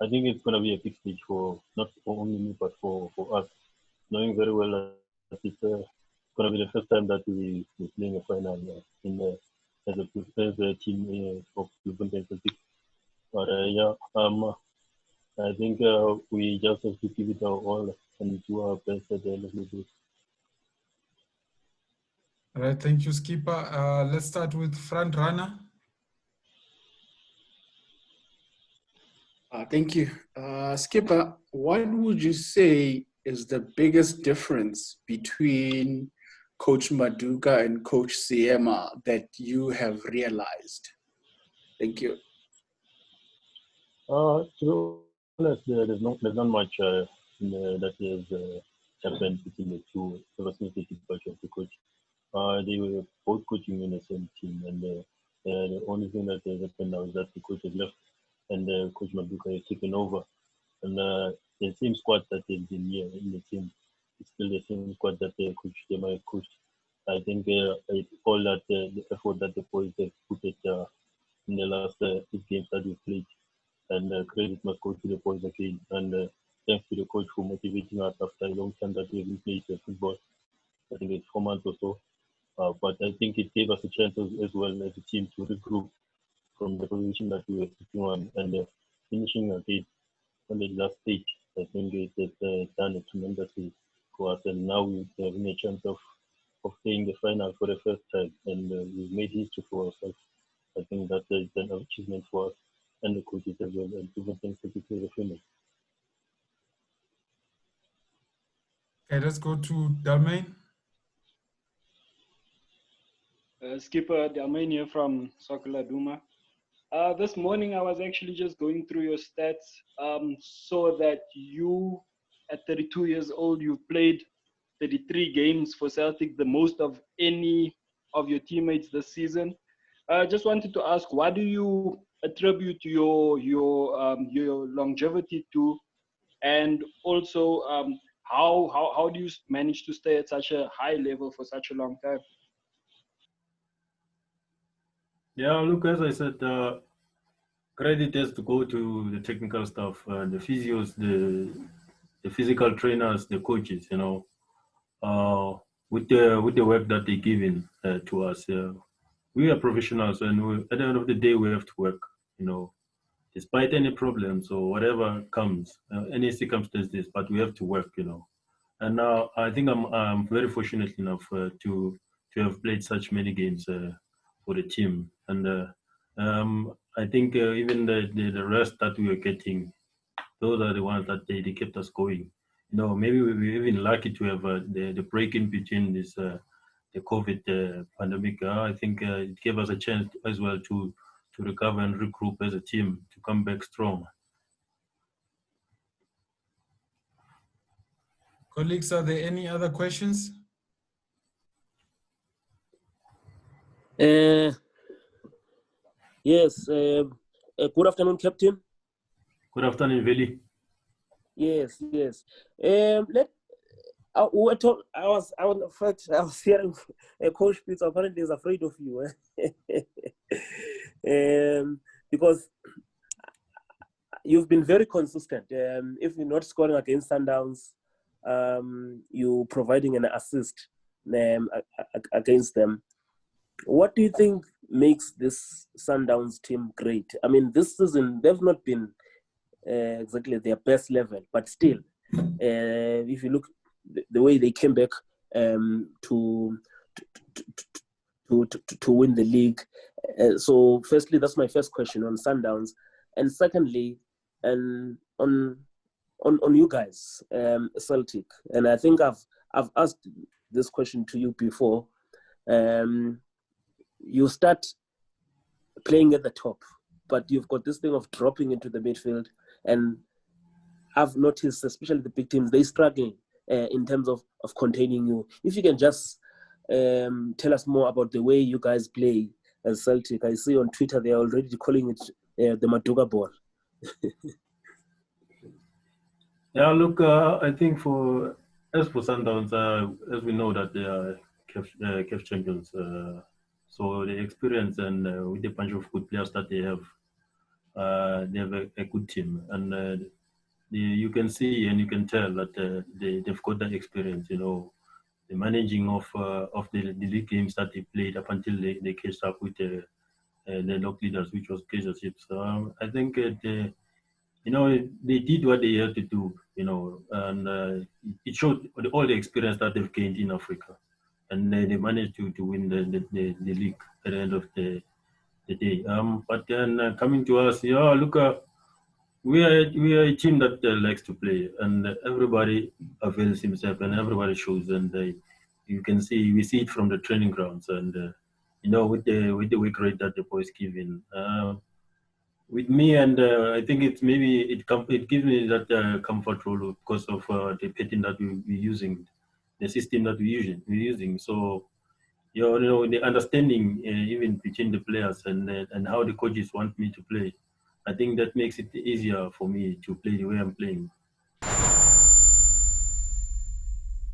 I think it's going to be a big stage for not for only me but for us, knowing very well that it's going to be the first time that we're playing a final in as a team of Bloemfontein Celtic. But I think we just have to give it our all and do our best at the end of the day. All right, thank you, Skipper. Let's start with front runner. Thank you. Skipper, what would you say is the biggest difference between Coach Maduka and Coach Siema that you have realized? Thank you. To be honest, there's not much that has happened between the two ever since the departure of the coach. They were both coaching in the same team, and the only thing that has happened now is that the coach has left and Coach Maduka has taken over. And the same squad that has been here in the team, it's still the same squad that Coach Dema has coached. I think all that the effort that the boys have put in the last 8 games that we played, and credit must go to the boys again. And thanks to the coach for motivating us after a long time that we haven't played football. I think it's 4 months or so. But I think it gave us a chance as well as a team to regroup from the position that we were sitting on, and finishing again on the last stage. I think it has done it tremendously for us, and now we're having a chance of playing the final for the first time, and we've made history for ourselves. I think that is an achievement for us and the coaches as well, and even thanks to the final. Okay, let's go to Dalmain. Skipper Dalmain here from Laduma. This morning I was actually just going through your stats, saw that you, at 32 years old, you've played 33 games for Celtic, the most of any of your teammates this season. I just wanted to ask, what do you attribute your longevity to, and also how do you manage to stay at such a high level for such a long time? Yeah, look, as I said, credit has to go to the technical staff, the physios, the physical trainers, the coaches. With the work that they give in to us. We are professionals, and at the end of the day, we have to work. Despite any problems or whatever comes, any circumstances, but we have to work. And now I think I'm very fortunate enough to have played such many games for the team, and I think even the rest that we were getting, those are the ones that they kept us going. Maybe we were even lucky to have the break in between this the COVID pandemic. I think it gave us a chance as well to recover and regroup as a team to come back strong. Colleagues, are there any other questions? Yes. Good afternoon, Captain. Good afternoon, Veli. Yes. I was hearing Coach Pitts apparently is afraid of you, because you've been very consistent. If you're not scoring against Sundowns, you providing an assist against them. What do you think makes this Sundowns team great? I mean, this season they've not been exactly their best level, but still, if you look the way they came back to win the league. So, firstly, that's my first question on Sundowns, and secondly, on you guys, Celtic. And I think I've asked this question to you before. You start playing at the top, but you've got this thing of dropping into the midfield, and I've noticed, especially the big teams, they're struggling in terms of containing you. If you can just tell us more about the way you guys play as Celtic. I see on Twitter they're already calling it the Maduka ball. Yeah, look, I think as for Sundowns, as we know that they are CAF champions, so the experience and with the bunch of good players that they have, they have a good team, and you can see and you can tell that they've got that experience. The managing of the league games that they played up until they catch up with the local leaders, which was Kaiser Chiefs. So I think they did what they had to do. And it showed all the experience that they've gained in Africa, and they managed to win the league at the end of the day. But then coming to us, look, we are a team that likes to play, and everybody avails himself, and everybody shows, and we see it from the training grounds, and with the work rate that the boys give in. With me, and I think it gives me that comfort role because of the pattern that we're using, the system that we're using. So the understanding even between the players and how the coaches want me to play, I think that makes it easier for me to play the way I'm playing.